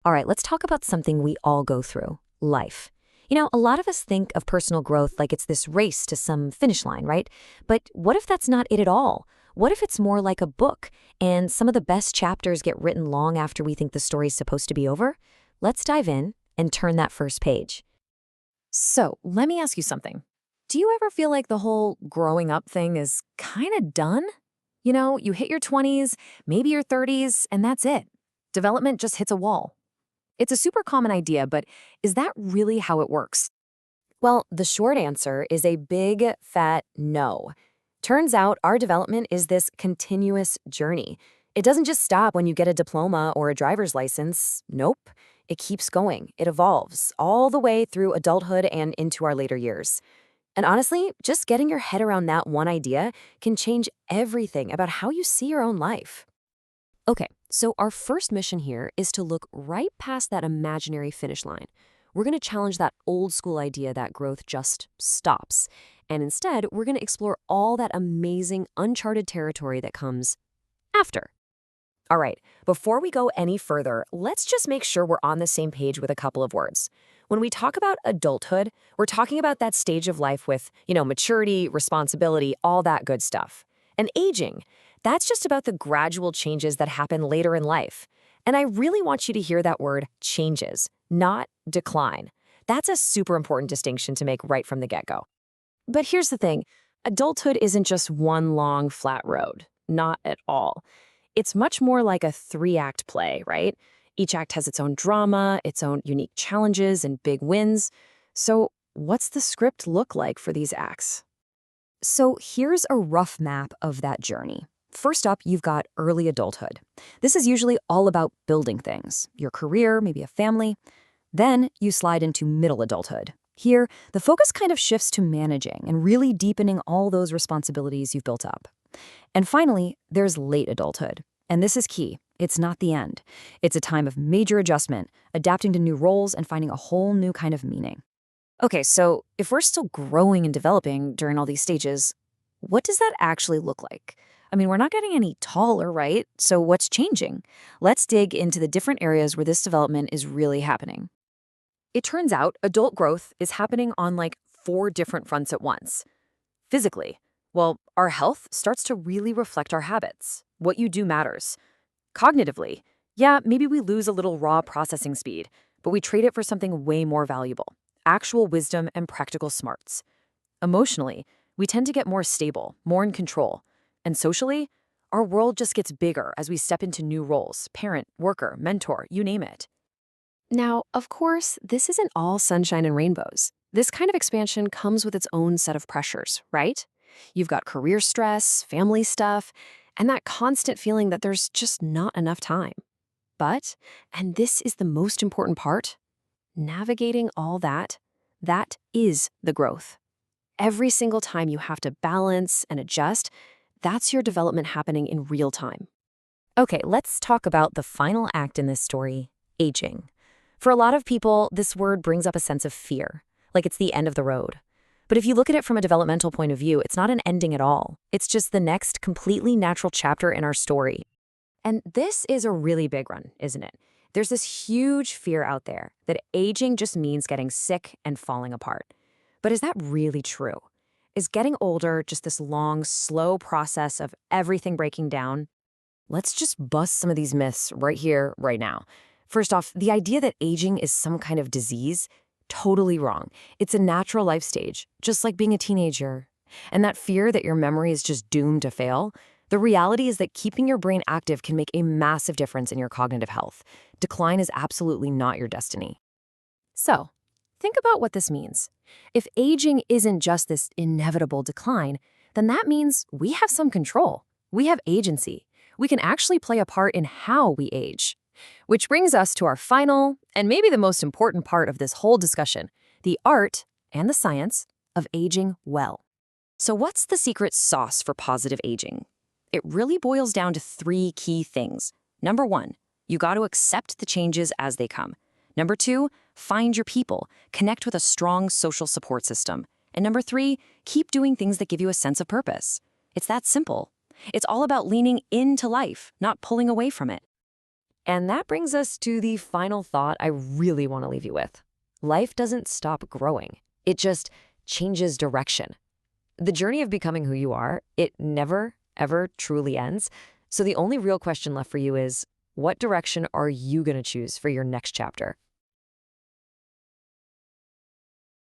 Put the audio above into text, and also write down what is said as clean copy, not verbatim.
All right, let's talk about something we all go through, life. A lot of us think of personal growth like it's this race to some finish line, right? But what if that's not it at all? What if it's more like a book, and some of the best chapters get written long after we think the story's supposed to be over? Let's dive in and turn that first page. So, let me ask you something. Do you ever feel like the whole growing up thing is kind of done? You hit your 20s, maybe your 30s, and that's it. Development just hits a wall. It's a super common idea, but is that really how it works? Well, the short answer is a big, fat no. Turns out our development is this continuous journey. It doesn't just stop when you get a diploma or a driver's license. Nope. It keeps going. It evolves all the way through adulthood and into our later years. And honestly, just getting your head around that one idea can change everything about how you see your own life. Okay, so our first mission here is to look right past that imaginary finish line. We're going to challenge that old school idea that growth just stops. And instead, we're going to explore all that amazing, uncharted territory that comes after. All right, before we go any further, let's just make sure we're on the same page with a couple of words. When we talk about adulthood, we're talking about that stage of life with, maturity, responsibility, all that good stuff. And aging, that's just about the gradual changes that happen later in life. And I really want you to hear that word changes, not decline. That's a super important distinction to make right from the get-go. But here's the thing, adulthood isn't just one long, flat road. Not at all. It's much more like a three-act play, right? Each act has its own drama, its own unique challenges and big wins. So what's the script look like for these acts? So here's a rough map of that journey. First up, you've got early adulthood. This is usually all about building things, your career, maybe a family. Then you slide into middle adulthood. Here, the focus kind of shifts to managing and really deepening all those responsibilities you've built up. And finally, there's late adulthood. And this is key. It's not the end. It's a time of major adjustment, adapting to new roles and finding a whole new kind of meaning. Okay, so if we're still growing and developing during all these stages, what does that actually look like? I mean, we're not getting any taller, right? So what's changing? Let's dig into the different areas where this development is really happening. It turns out adult growth is happening on like 4 different fronts at once. Physically, well, our health starts to really reflect our habits. What you do matters. Cognitively, yeah, maybe we lose a little raw processing speed, but we trade it for something way more valuable, actual wisdom and practical smarts. Emotionally, we tend to get more stable, more in control. And socially, our world just gets bigger as we step into new roles, parent, worker, mentor, you name it. Now, of course, this isn't all sunshine and rainbows. This kind of expansion comes with its own set of pressures, right? You've got career stress, family stuff, and that constant feeling that there's just not enough time. But, and this is the most important part, navigating all that is the growth. Every single time you have to balance and adjust, that's your development happening in real time. Okay, let's talk about the final act in this story, aging. For a lot of people, this word brings up a sense of fear, like it's the end of the road. But if you look at it from a developmental point of view, it's not an ending at all. It's just the next completely natural chapter in our story. And this is a really big one, isn't it? There's this huge fear out there that aging just means getting sick and falling apart. But is that really true? Is getting older just this long, slow process of everything breaking down? Let's just bust some of these myths right here, right now. First off, the idea that aging is some kind of disease, totally wrong. It's a natural life stage, just like being a teenager. And that fear that your memory is just doomed to fail, the reality is that keeping your brain active can make a massive difference in your cognitive health. Decline is absolutely not your destiny. So, think about what this means. If aging isn't just this inevitable decline, then that means we have some control. We have agency. We can actually play a part in how we age. Which brings us to our final, and maybe the most important part of this whole discussion, the art and the science of aging well. So what's the secret sauce for positive aging? It really boils down to 3 key things. Number 1, you got to accept the changes as they come. Number 2, find your people, connect with a strong social support system. And number 3, keep doing things that give you a sense of purpose. It's that simple. It's all about leaning into life, not pulling away from it. And that brings us to the final thought I really want to leave you with. Life doesn't stop growing. It just changes direction. The journey of becoming who you are, it never, ever truly ends. So the only real question left for you is, what direction are you going to choose for your next chapter?